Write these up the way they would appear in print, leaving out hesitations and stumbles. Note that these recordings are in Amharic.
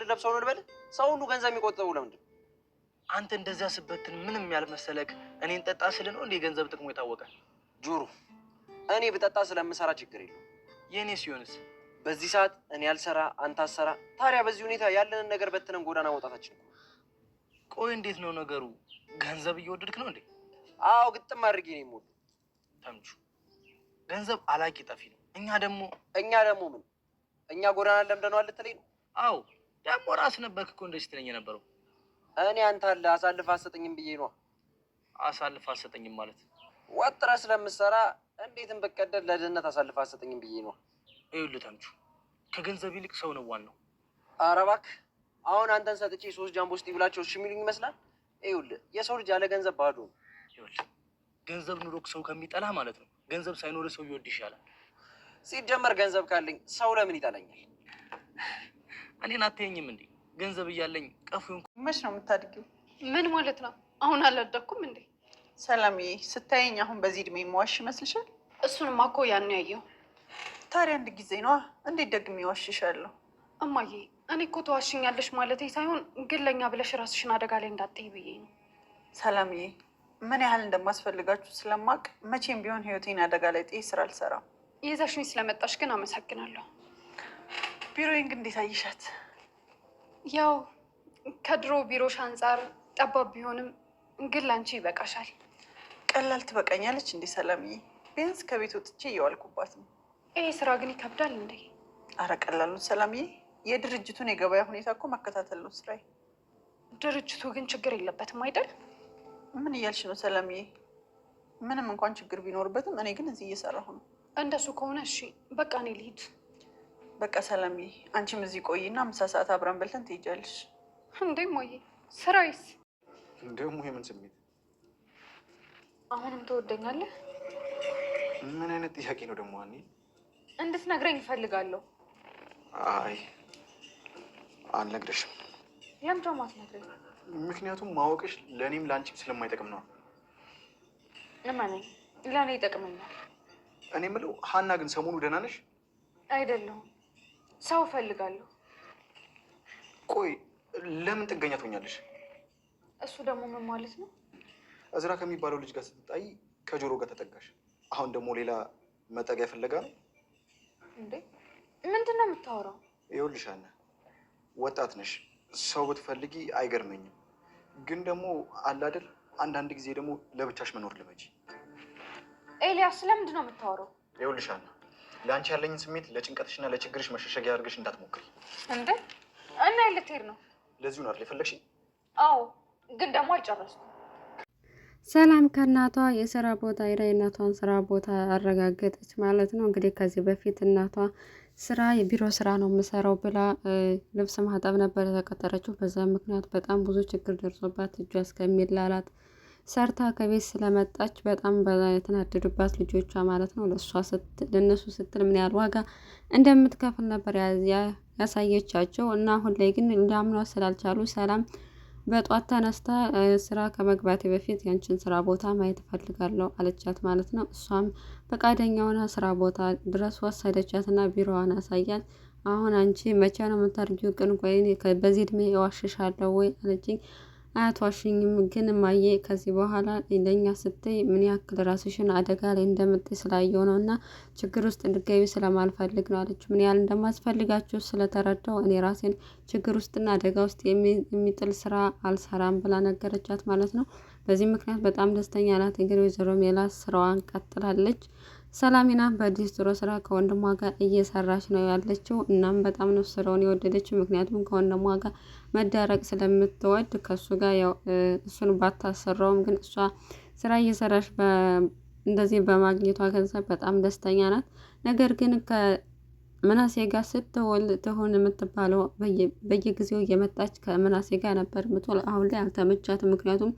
ልለብሰው ነው ልበል? ሰው ሁሉ ገንዘብ የሚቆጥበው ለምንድን? አንተ እንደዛ ስበትን ምንም ያልመሰለክ እኔን ጠጣ ስል ነው እንዴ ገንዘብ ጥቅሙ የታወቀ? ጆሮ እኔ ብጠጣ ስለምሰራ ችግር የለው። የኔ ሲሆንስ? በዚህ ሰዓት እኔ ያልሰራ አንተ አሰራ። ታዲያ በዚህ ሁኔታ ያለንን ነገር በትነን ጎዳና መውጣታችን። ቆይ እንዴት ነው ነገሩ? ገንዘብ እየወደድክ ነው እንዴ? አዎ ግጥም አድርጌ ነው የምወደው። ተምቹ ገንዘብ አላቂ ጠፊ ነው። እኛ ደግሞ ምን እኛ ጎዳና ለምደነዋል ልትለኝ ነው? አዎ ደግሞ ራስ ነበርክ እኮ እንደዚህ ትለኝ የነበረው። እኔ አንተ አለ አሳልፍ አሰጠኝም ብዬ ነው። አሳልፍ አሰጠኝም ማለት ወጥረህ ስለምትሰራ እንዴትም ብትቀደድ ለድህነት አሳልፍ አሰጠኝም ብዬ ነው። ይኸውልህ ተምቹ ከገንዘብ ይልቅ ሰው ነው ዋናው። ኧረ እባክህ አሁን አንተን ሰጥቼ 3 ጃምቦ እስቲ ብላቸው እሺ የሚሉኝ ይመስላል? ይኸውልህ የሰው ልጅ ያለ ገንዘብ ባዶ ነው። ይኸውልህ ገንዘብ ኑሮክ ሰው ከሚጠላ ማለት ነው ገንዘብ ሳይኖር ሰው ይወድ ይሻላል። ሲጀመር ገንዘብ ካለኝ ሰው ለምን ይጠላኛል? እኔን አታየኝም እንዴ? ገንዘብ እያለኝ ቀፉን መች ነው የምታድጊው? ምን ማለት ነው? አሁን አላደኩም እንዴ? ሰላምዬ ስታየኝ አሁን በዚህ እድሜ የምዋሽ ይመስልሻል? እሱንማ እኮ ያን ያየው። ታዲያ አንድ ጊዜ ነዋ። እንዴት ደግሜ ዋሽሻለሁ? እማዬ እኔ እኮ ተዋሽኛለሽ ማለቴ ሳይሆን ግን ለእኛ ብለሽ ራስሽን አደጋ ላይ እንዳትይ ብዬ ነው። ሰላምዬ ምን ያህል እንደማስፈልጋችሁ ስለማቅ መቼም ቢሆን ህይወቴን አደጋ ላይ ጥዬ ስራ አልሰራም። ይዘሽኝ ስለመጣሽ ግን አመሰግናለሁ። ቢሮዬን ግን እንዴት አየሻት? ያው ከድሮ ቢሮሽ አንጻር ጠባብ ቢሆንም ግን ላንቺ ይበቃሻል። ቀላል ትበቃኛለች እንዴ ሰላምዬ? ቢያንስ ከቤት ወጥቼ እየዋልኩባት ነው። ይሄ ስራ ግን ይከብዳል እንዴ? አረ ቀላሉን ሰላምዬ፣ የድርጅቱን የገበያ ሁኔታ እኮ መከታተል ነው ስራዬ። ድርጅቱ ግን ችግር የለበትም አይደል? ምን እያልሽ ነው ሰላምዬ? ምንም እንኳን ችግር ቢኖርበትም እኔ ግን እዚህ እየሰራሁ ነው። እንደሱ ከሆነ እሺ በቃ እኔ ልሂድ። በቃ ሰላምዬ አንቺም እዚህ ቆይና ምሳ ሰዓት አብረን በልተን ትሄጃለሽ። እንዴ ሞዬ ስራይስ? ደግሞ የምን ስሜት? አሁንም ትወደኛለህ? ምን አይነት ጥያቄ ነው ደግሞ? እኔ እንድትነግረኝ እፈልጋለሁ። አይ አልነግርሽም። ለምንድን ነው የማትነግረኝ? ምክንያቱም ማወቅሽ ለእኔም ለአንቺም ስለማይጠቅም ነው። እመነኝ ለእኔ ይጠቅመኛል። እኔ የምለው ሀና ግን ሰሞኑ ደህና ነሽ? አይደለሁም፣ ሰው እፈልጋለሁ። ቆይ ለምን ጥገኛ ትሆኛለሽ? እሱ ደግሞ ምን ማለት ነው? እዝራ ከሚባለው ልጅ ጋር ስትጣይ ከጆሮ ጋር ተጠጋሽ። አሁን ደግሞ ሌላ መጠጊያ ፍለጋ ነው እንዴ? ምንድን ነው የምታወራው? ይኸውልሽ ሀና ወጣት ነሽ፣ ሰው ብትፈልጊ አይገርመኝም። ግን ደግሞ አለ አይደል አንዳንድ ጊዜ ደግሞ ለብቻሽ መኖር ልመጂ። ኤልያስ ስለምንድን ነው የምታወራው? ይኸውልሽ ሀና ለአንቺ ያለኝን ስሜት ለጭንቀትሽና ለችግርሽ መሸሸጊያ አድርገሽ እንዳትሞክሪ። እንዴ እና ልትሄድ ነው? ለዚሁ ነው አይደል የፈለግሽኝ? አዎ ግን ደግሞ አልጨረስኩም። ሰላም ከእናቷ የስራ ቦታ ሄዳ የእናቷን ስራ ቦታ አረጋገጠች ማለት ነው። እንግዲህ ከዚህ በፊት እናቷ ስራ የቢሮ ስራ ነው የምሰራው ብላ ልብስ ማጠብ ነበር የተቀጠረችው። በዛ ምክንያት በጣም ብዙ ችግር ደርሶባት እጇ እስከሚላላት ሰርታ ከቤት ስለመጣች በጣም የተናደዱባት ልጆቿ ማለት ነው። ለእነሱ ስትል ምን ያህል ዋጋ እንደምትከፍል ነበር ያሳየቻቸው እና አሁን ላይ ግን ሊያምኗት ስላልቻሉ ሰላም በጧት ተነስታ ስራ ከመግባቴ በፊት ያንቺን ስራ ቦታ ማየት እፈልጋለሁ አለቻት ማለት ነው። እሷም ፈቃደኛ ሆና ስራ ቦታ ድረስ ወሰደቻት እና ቢሮዋን አሳያት። አሁን አንቺ መቼ ነው የምታርጊው? ቅን ቆይ በዚህ እድሜ እዋሽሻለሁ ወይ አለችኝ። አያትዋሽኝም ግን ማየ ከዚህ በኋላ ለኛ ስትይ ምን ያክል ራስሽን አደጋ ላይ እንደምጥይ ስላየው ነው እና ችግር ውስጥ እንድትገቢ ስለማልፈልግ ነው አለች። ምን ያህል እንደማስፈልጋችሁ ስለተረዳው እኔ ራሴን ችግር ውስጥና አደጋ ውስጥ የሚጥል ስራ አልሰራም ብላ ነገረቻት ማለት ነው። በዚህ ምክንያት በጣም ደስተኛ ናት። እንግዲህ ወይዘሮ ሜላት ስራዋን ቀጥላለች። ሰላሚና በዲስትሮ ስራ ከወንድሟ ጋር እየሰራች ነው ያለችው። እናም በጣም ነው ስራውን የወደደችው። ምክንያቱም ከወንድሟ ጋር መዳረቅ ስለምትወድ ከሱ ጋር ያው እሱን ባታሰራውም ግን እሷ ስራ እየሰራች እንደዚህ በማግኘቷ ገንዘብ በጣም ደስተኛ ናት። ነገር ግን ከምናሴ ጋር ስትውል ትሁን የምትባለው በየጊዜው እየመጣች ከምናሴ ጋር ነበር የምትውል። አሁን ላይ አልተመቻትም። ምክንያቱም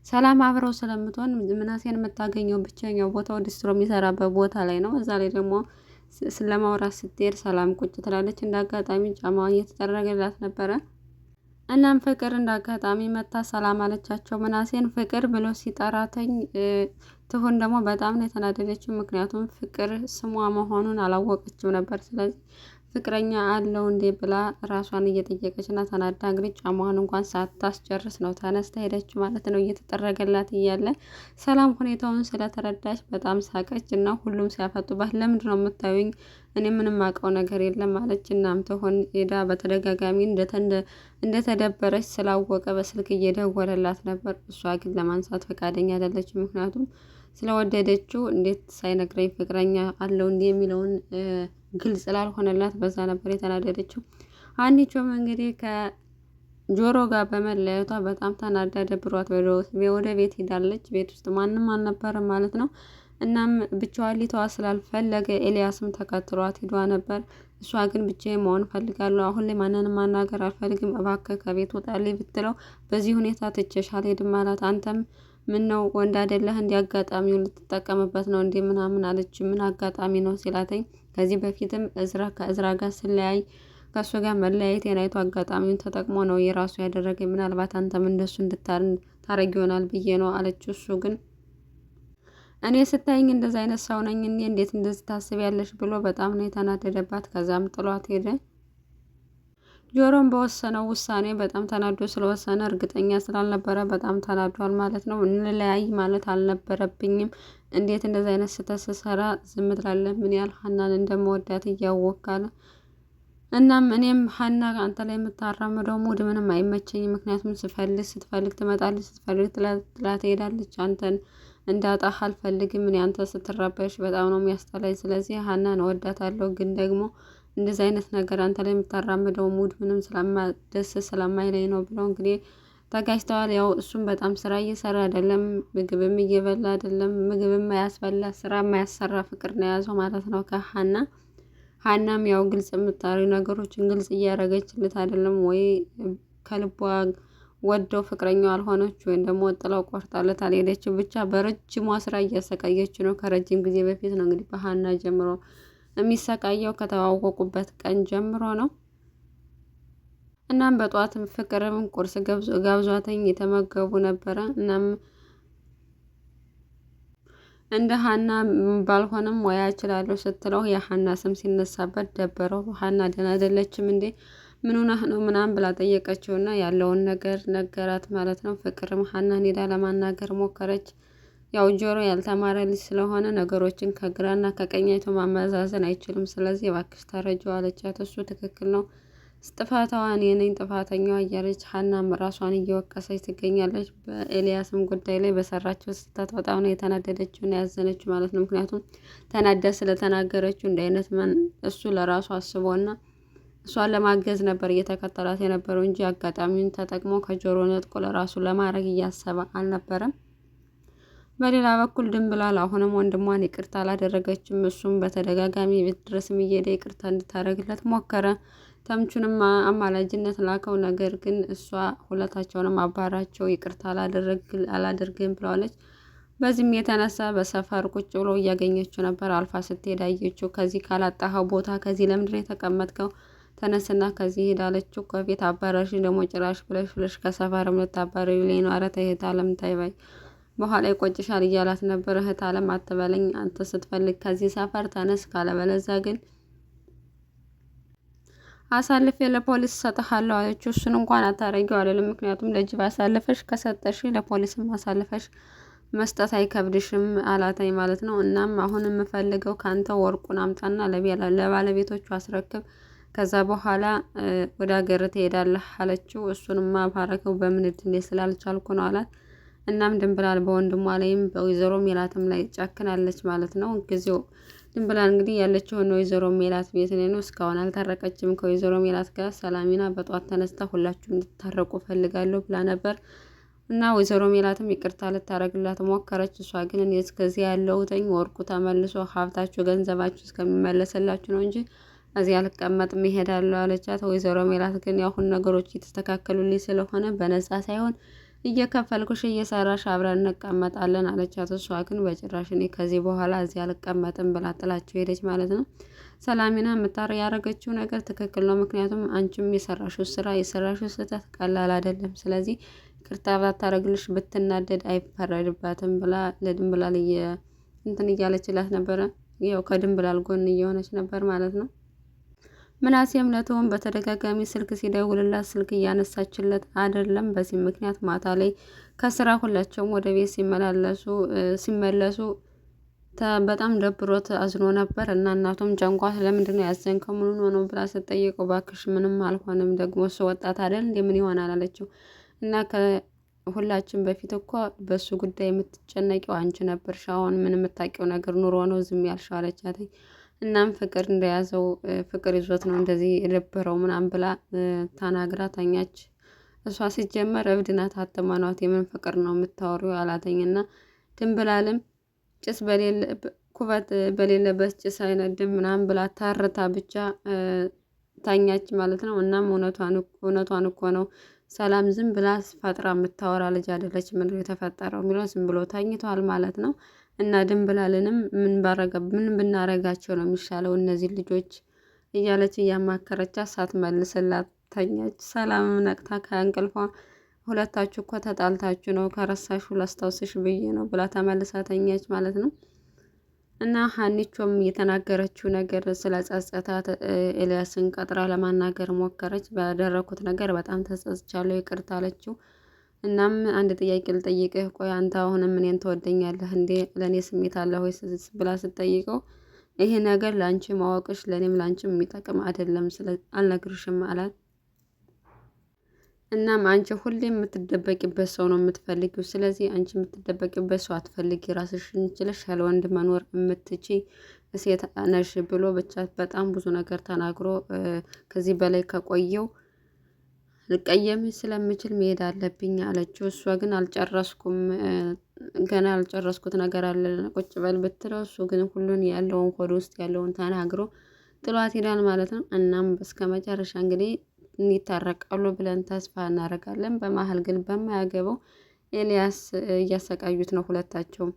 ሰላም አብረው ስለምትሆን ምናሴን የምታገኘው ብቸኛው ቦታው ዲስትሮ የሚሰራበት ቦታ ላይ ነው። እዛ ላይ ደግሞ ስለማውራት ስትሄድ ሰላም ቁጭ ትላለች። እንደ አጋጣሚ ጫማዋን እየተጠረገላት ነበረ። እናም ፍቅር እንደ አጋጣሚ መታ ሰላም አለቻቸው። ምናሴን ፍቅር ብሎ ሲጠራተኝ ትሁን ደግሞ በጣም ነው የተናደደችው። ምክንያቱም ፍቅር ስሟ መሆኑን አላወቀችም ነበር። ስለዚህ ፍቅረኛ አለው እንዴ ብላ ራሷን እየጠየቀች እና ተናዳ እንግዲህ ጫማዋን እንኳን ሳታስጨርስ ነው ተነስታ ሄደች ማለት ነው። እየተጠረገላት እያለ ሰላም ሁኔታውን ስለተረዳች በጣም ሳቀች እና ሁሉም ሲያፈጡባት ለምንድን ነው የምታዩኝ? እኔ ምንም አውቀው ነገር የለም አለች። እናም ትሆን ሄዳ በተደጋጋሚ እንደተደበረች ስላወቀ በስልክ እየደወለላት ነበር። እሷ ግን ለማንሳት ፈቃደኛ አይደለችም። ምክንያቱም ስለወደደችው እንዴት ሳይነግረኝ ፍቅረኛ አለው እንዲህ የሚለውን ግልጽ ላልሆነላት በዛ ነበር የተናደደችው። ሀኒቾም እንግዲህ ከጆሮ ጋር በመለያየቷ በጣም ተናዳ ደብሯት ወደ ቤት ሄዳለች። ቤት ውስጥ ማንም አልነበረም ማለት ነው። እናም ብቻዋን ሊተዋ ስላልፈለገ ኤልያስም ተከትሏት ሂዷ ነበር። እሷ ግን ብቻዬን መሆን ፈልጋለሁ፣ አሁን ላይ ማንንም ማናገር አልፈልግም፣ እባክህ ከቤት ውጣልኝ ብትለው በዚህ ሁኔታ ትቼሽ አልሄድም አላት። አንተም ምን ነው ወንድ አይደለህ እንዲ አጋጣሚውን ልትጠቀምበት ነው እንዲ ምናምን አለች። ምን አጋጣሚ ነው ሲላተኝ ከዚህ በፊትም ከእዝራ ጋር ስለያይ ከእሱ ጋር መለያየቴን አይቶ አጋጣሚውን ተጠቅሞ ነው የራሱ ያደረገኝ። ምናልባት አንተም እንደሱ እንድታረግ ይሆናል ብዬ ነው አለች። እሱ ግን እኔ ስታይኝ እንደዚ አይነት ሰው ነኝ እኔ እንዴት እንደዚህ ታስቢያለሽ ብሎ በጣም ነው የተናደደባት። ከዛም ጥሏት ሄደ። ጆሮም በወሰነው ውሳኔ በጣም ተናዶ ስለወሰነ እርግጠኛ ስላልነበረ በጣም ተናዷል ማለት ነው። እንለያይ ማለት አልነበረብኝም፣ እንዴት እንደዚህ አይነት ስህተት ስሰራ ዝም ትላለህ? ምን ያህል ሀናን እንደመወዳት እያወቃለ እናም እኔም ሀና አንተ ላይ የምታራምደው ሙድ ምንም አይመቸኝም። ምክንያቱም ስትፈልግ ትመጣለች፣ ስትፈልግ ጥላት ትሄዳለች። አንተን እንዳጣህ አልፈልግም። እኔ አንተ ስትረበሽ በጣም ነው የሚያስጠላኝ። ስለዚህ ሀናን እወዳታለሁ፣ ግን ደግሞ እንደዚህ አይነት ነገር አንተ ላይ የምታራምደው ሙድ ምንም ደስ ስለማይለኝ ነው ብለው እንግዲህ ተጋጅተዋል። ያው እሱም በጣም ስራ እየሰራ አይደለም፣ ምግብም እየበላ አይደለም። ምግብም ማያስበላ ስራ ማያሰራ ፍቅር ነው የያዘው ማለት ነው ከሀና። ሀናም ያው ግልጽ የምታሪ ነገሮችን ግልጽ እያደረገችለት አይደለም ወይ ከልቧ ወደው ፍቅረኛው አልሆነች ወይም ደግሞ ጥላው ቆርጣለት አልሄደችው። ብቻ በረጅሟ ስራ እያሰቃየች ነው። ከረጅም ጊዜ በፊት ነው እንግዲህ በሀና ጀምሮ የሚሰቃየው ከተዋወቁበት ቀን ጀምሮ ነው። እናም በጧት ፍቅርም ቁርስ ጋብዟተኝ የተመገቡ ነበረ። እናም እንደ ሀና ባልሆነም ሙያ እችላለሁ ስትለው የሀና ስም ሲነሳበት ደበረው። ሀና ደህና አይደለችም እንዴ ምን ሆነህ ነው ምናምን ብላ ጠየቀችውና ያለውን ነገር ነገራት ማለት ነው። ፍቅርም ሀናን ሄዳ ለማናገር ሞከረች። ያው ጆሮ ያልተማረ ልጅ ስለሆነ ነገሮችን ከግራና ከቀኝ አይቶ ማመዛዘን አይችልም። ስለዚህ እባክሽ ተረጂው አለቻት። እሱ ትክክል ነው፣ ጥፋቷ እኔ ነኝ ጥፋተኛዋ እያለች ሀናም ራሷን እየወቀሰች ትገኛለች። በኤልያስም ጉዳይ ላይ በሰራችው ስህተት በጣም ነው የተናደደችው እና ያዘነችው ማለት ነው። ምክንያቱም ተናዳ ስለተናገረችው እንደ አይነት እሱ ለራሱ አስቦና እሷን ለማገዝ ነበር እየተከተላት የነበረው እንጂ አጋጣሚውን ተጠቅሞ ከጆሮ ነጥቆ ለራሱ ለማድረግ እያሰበ አልነበረም። በሌላ በኩል ድንብላል አሁንም ወንድሟን ይቅርታ አላደረገችም። እሱም በተደጋጋሚ ቤት ድረስም እየሄደ ይቅርታ እንድታደርግለት ሞከረ። ተምቹንም አማላጅነት ላከው። ነገር ግን እሷ ሁለታቸውንም አባራቸው ይቅርታ አላደርግም ብለዋለች። በዚህም የተነሳ በሰፈር ቁጭ ብሎ እያገኘችው ነበር። አልፋ ስትሄድ አየችው። ከዚህ ካላጣኸው ቦታ ከዚህ ለምንድን ነው የተቀመጥከው? ተነስና ከዚህ ሄዳለችው። ከቤት አባራሽ ደግሞ ጭራሽ ብለሽ ከሰፈርም ልታባረሪ ላይ ነው። ኧረ ተይ እህት አለም ታይ ባይ በኋላ ይቆጭሻል እያላት ነበር። እህት አለም አትበለኝ፣ አንተ ስትፈልግ ከዚህ ሰፈር ተነስ፣ ካለበለዛ ግን አሳልፌ ለፖሊስ ሰጥሃለሁ አለችው። እሱን እንኳን አታረጊው አለልም። ምክንያቱም ለጅብ አሳልፈሽ ከሰጠሽ ለፖሊስም አሳልፈሽ መስጠት አይከብድሽም አላታይ ማለት ነው። እናም አሁን የምፈልገው ካንተ ወርቁን አምጣና ለባለቤቶቹ አስረክብ፣ ከዛ በኋላ ወደ ሀገር ትሄዳለህ አለችው። እሱንማ ባረከው በምን እድሌ ስላልቻልኩ ነው አላት። እናም ድንብላል በወንድሟ ላይም በወይዘሮ ሜላትም ላይ ጨክናለች ማለት ነው። ጊዜው ድንብላል እንግዲህ ያለችውን ወይዘሮ ሜላት ቤት ላይ ነው። እስካሁን አልታረቀችም ከወይዘሮ ሜላት ጋር። ሰላሚና በጧት ተነስታ ሁላችሁም እንድታረቁ ፈልጋለሁ ብላ ነበር እና ወይዘሮ ሜላትም ይቅርታ ልታረግላት ሞከረች። እሷ ግን እኔ እስከዚህ ያለሁትኝ ወርቁ ተመልሶ ሀብታችሁ ገንዘባችሁ እስከሚመለስላችሁ ነው እንጂ እዚህ አልቀመጥም እሄዳለሁ አለቻት። ወይዘሮ ሜላት ግን ያሁን ነገሮች እየተስተካከሉልኝ ስለሆነ በነጻ ሳይሆን እየከፈልኩሽ እየሰራሽ አብረን እንቀመጣለን አለቻት። እሷ ግን በጭራሽ እኔ ከዚህ በኋላ እዚህ አልቀመጥም ብላ ጥላቸው ሄደች ማለት ነው። ሰላሚና ያረገችው ነገር ትክክል ነው። ምክንያቱም አንቺም የሰራሽው ስራ የሰራሽው ስህተት ቀላል አይደለም። ስለዚህ ይቅርታ ባታረግልሽ ብትናደድ አይፈረድባትም ብላ ለድንብላል እንትን እያለችላት ነበረ። ያው ከድንብላል ጎን እየሆነች ነበር ማለት ነው። ምናሴም ለትሁን በተደጋጋሚ ስልክ ሲደውልላት ስልክ እያነሳችለት አይደለም። በዚህ ምክንያት ማታ ላይ ከስራ ሁላቸውም ወደ ቤት ሲመለሱ በጣም ደብሮት አዝኖ ነበር እና እናቱም ጨንቋት ለምንድን ነው ያዘንከው? ምን ሆኖ ብላ ስትጠይቀው እባክሽ ምንም አልሆንም፣ ደግሞ እሱ ወጣት አይደል እንዴ ምን ይሆናል አለችው። እና ከሁላችን በፊት እኮ በሱ ጉዳይ የምትጨነቂው አንቺ ነበርሽ፣ አሁን ምን የምታውቂው ነገር ኑሮ ነው ዝም ያልሽው አለቻት። እናም ፍቅር እንደያዘው ፍቅር ይዞት ነው እንደዚህ የደበረው ምናምን ብላ ተናግራ ተኛች። እሷ ሲጀመር እብድ ናት፣ አትመኗት፣ የምን ፍቅር ነው የምታወሪው አላተኝና ድንብላልም ጭስ ኩበት በሌለበት ጭስ አይነድም ምናምን ብላ ታርታ ብቻ ታኛች ማለት ነው። እናም እውነቷን እኮ ነው ሰላም ዝም ብላ ፈጥራ የምታወራ ልጅ አይደለች፣ ምንድነው የተፈጠረው የሚለው ዝም ብሎ ታኝቷል ማለት ነው። እና ድንብላልንም ምን ብናረጋቸው ነው የሚሻለው እነዚህ ልጆች እያለች እያማከረቻት ሳትመልስላት ተኛች። ሰላምም ነቅታ ከእንቅልፏ ሁለታችሁ እኮ ተጣልታችሁ ነው ከረሳሹ ላስታውስሽ ብዬ ነው ብላ ተመልሳ ተኛች ማለት ነው። እና ሀኒቾም የተናገረችው ነገር ስለ ጸጸታት ኤልያስን ቀጥራ ለማናገር ሞከረች። ባደረኩት ነገር በጣም ተጸጽቻለሁ ይቅርታ አለችው። እናም አንድ ጥያቄ ልጠይቅህ፣ ቆይ አንተ አሁንም እኔን ትወደኛለህ እንዴ? ለእኔ ስሜት አለ ወይ ብላ ስትጠይቀው ይሄ ነገር ለአንቺ ማወቅሽ ለእኔም ለአንቺም የሚጠቅም አይደለም፣ አልነግርሽም አላት። እናም አንቺ ሁሌ የምትደበቂበት ሰው ነው የምትፈልጊው። ስለዚህ አንቺ የምትደበቂበት ሰው አትፈልጊ፣ ራስሽን ችለሽ ያለ ወንድ መኖር የምትቺ ሴት ነሽ ብሎ ብቻ በጣም ብዙ ነገር ተናግሮ ከዚህ በላይ ከቆየው ልቀየምሽ ስለምችል መሄድ አለብኝ አለችው። እሷ ግን አልጨረስኩም፣ ገና ያልጨረስኩት ነገር አለ ቁጭ በል ብትለው እሱ ግን ሁሉን ያለውን ሆድ ውስጥ ያለውን ተናግሮ ጥሏት ሄዳል ማለት ነው። እናም እስከ መጨረሻ እንግዲህ እንዲታረቃሉ ብለን ተስፋ እናደርጋለን። በመሀል ግን በማያገባው ኤልያስ እያሰቃዩት ነው ሁለታቸውም።